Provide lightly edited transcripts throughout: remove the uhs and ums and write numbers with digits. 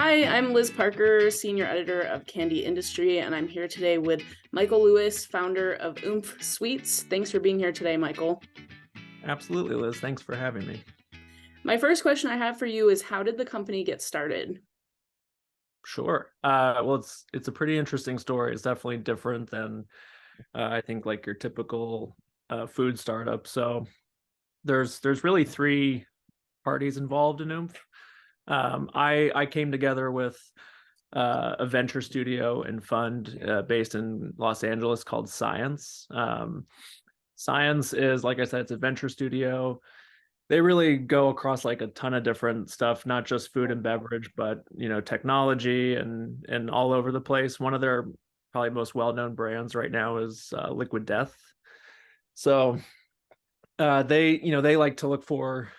Hi, I'm Liz Parker, Senior Editor of Candy Industry, and I'm here today with Michael Lewis, founder of Oomph Sweets. Thanks for being here today, Michael. Absolutely, Liz. Thanks for having me. My first question I have for you is how did the company get started? Sure. Well, it's a pretty interesting story. It's definitely different than I think like your typical food startup. So there's really three parties involved in Oomph. I came together with a venture studio and fund based in Los Angeles called Science. Science is, like I said, it's a venture studio. They really go across like a ton of different stuff, not just food and beverage, but technology and all over the place. One of their probably most well-known brands right now is Liquid Death. So they like to look for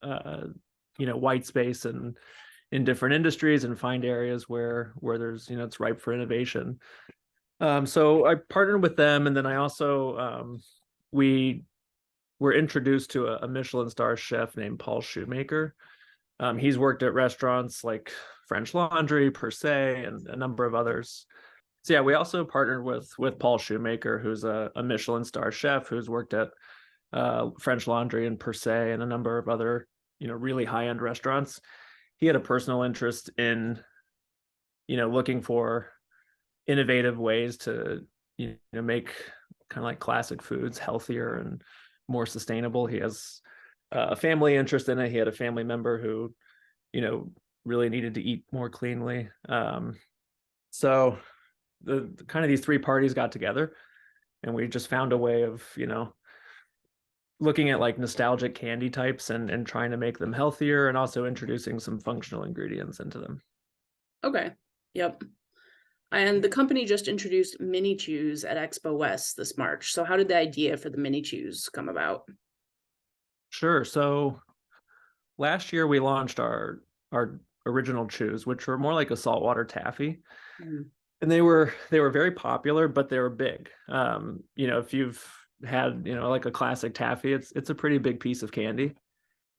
uh, white space and in different industries and find areas where there's it's ripe for innovation. So I partnered with them, and then I also we were introduced to a Michelin star chef named Paul Shoemaker. He's worked at restaurants like French Laundry, Per Se, and a number of others. So yeah, we also partnered with Paul Shoemaker, who's a Michelin star chef who's worked at French Laundry and Per Se and a number of other really high end restaurants. He had a personal interest in looking for innovative ways to make kind of like classic foods healthier and more sustainable. He has a family interest in it. He had a family member who really needed to eat more cleanly. So the kind of these three parties got together, and we just found a way of looking at like nostalgic candy types and trying to make them healthier, and also introducing some functional ingredients into them. Okay, yep. And the company just introduced mini chews at Expo West this March. So how did the idea for the mini chews come about? Sure. So last year we launched our original chews, which were more like a saltwater taffy, Mm. and they were very popular, but they were big. If you've had like a classic taffy, it's a pretty big piece of candy.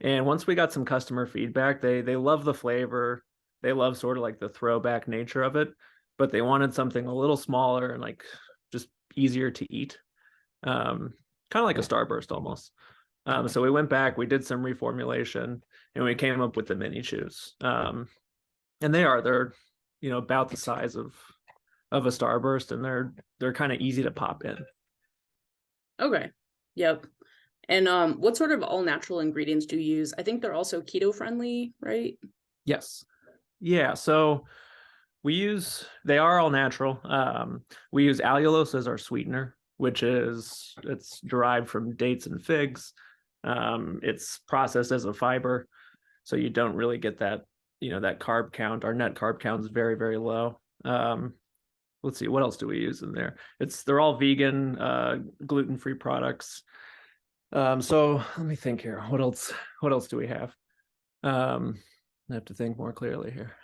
And once we got some customer feedback, they love the flavor, they love sort of like the throwback nature of it, but they wanted something a little smaller and like just easier to eat, um, kind of like a Starburst almost. So we went back, we did some reformulation, and we came up with the mini chews. And they're about the size of a Starburst, and they're kind of easy to pop in. Okay, yep. And what sort of all natural ingredients do you use? I think they're also keto friendly, right? Yes. Yeah. So they are all natural. We use allulose as our sweetener, which it's derived from dates and figs. It's processed as a fiber, so you don't really get that carb count. Our net carb count is very, very low. Let's see, what else do we use in there? They're all vegan, gluten-free products. So let me think here. What else do we have? I have to think more clearly here.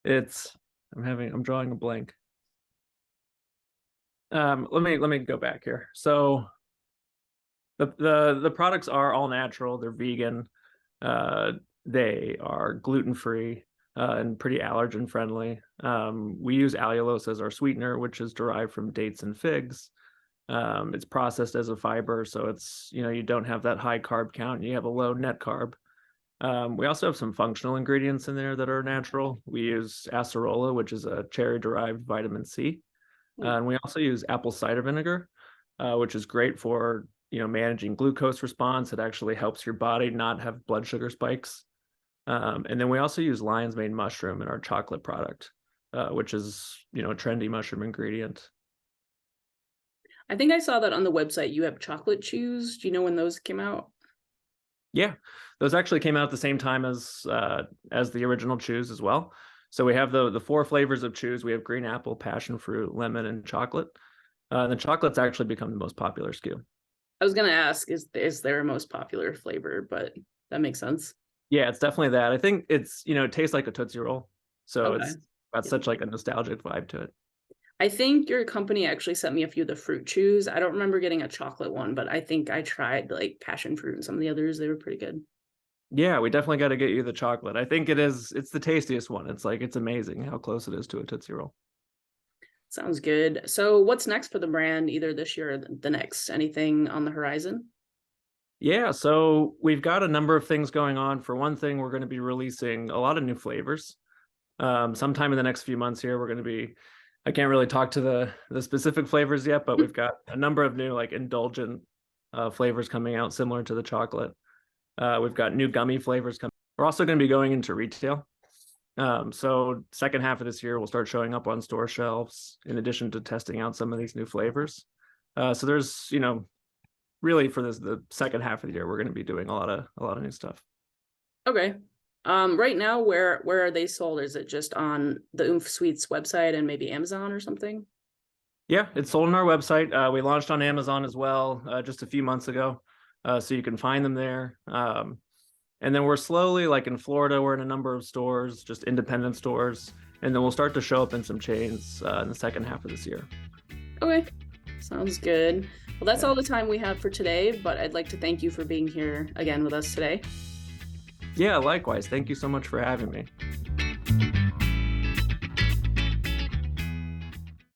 It's I'm drawing a blank. Let me go back here. So the products are all natural. They're vegan. Uh, they are gluten free and pretty allergen friendly. We use allulose as our sweetener, which is derived from dates and figs. It's processed as a fiber, so it's you don't have that high carb count. You have a low net carb. We also have some functional ingredients in there that are natural. We use acerola, which is a cherry-derived vitamin C, and we also use apple cider vinegar, which is great for managing glucose response. It actually helps your body not have blood sugar spikes. And then we also use lion's mane mushroom in our chocolate product, which is a trendy mushroom ingredient. I think I saw that on the website. You have chocolate chews. Do you know when those came out? Yeah, those actually came out at the same time as the original chews as well. So we have the four flavors of chews. We have green apple, passion fruit, lemon, and chocolate. The chocolate's actually become the most popular SKU. I was gonna ask, is their most popular flavor, but that makes sense. Yeah, it's definitely that. I think it tastes like a Tootsie Roll. So Okay. it's got Yep. such like a nostalgic vibe to it. I think your company actually sent me a few of the fruit chews. I don't remember getting a chocolate one, but I think I tried like passion fruit and some of the others. They were pretty good. Yeah, we definitely got to get you the chocolate. I think it's the tastiest one. It's amazing how close it is to a Tootsie Roll. Sounds good. So what's next for the brand, either this year or the next? Anything on the horizon? Yeah, so we've got a number of things going on. For one thing, we're going to be releasing a lot of new flavors. Sometime in the next few months here, we're going to be. I can't really talk to the specific flavors yet, but we've got a number of new like indulgent flavors coming out, similar to the chocolate. We've got new gummy flavors coming. We're also going to be going into retail. So second half of this year, we'll start showing up on store shelves in addition to testing out some of these new flavors. So there's, really for the second half of the year, we're going to be doing a lot of new stuff. Okay. Right now, where are they sold? Is it just on the Oomph Sweets website and maybe Amazon or something? Yeah, it's sold on our website. We launched on Amazon as well just a few months ago, so you can find them there. And then we're slowly, like in Florida, we're in a number of stores, just independent stores, and then we'll start to show up in some chains in the second half of this year. Okay. Sounds good. Well, that's Yeah. all the time we have for today, but I'd like to thank you for being here again with us today. Yeah, likewise. Thank you so much for having me.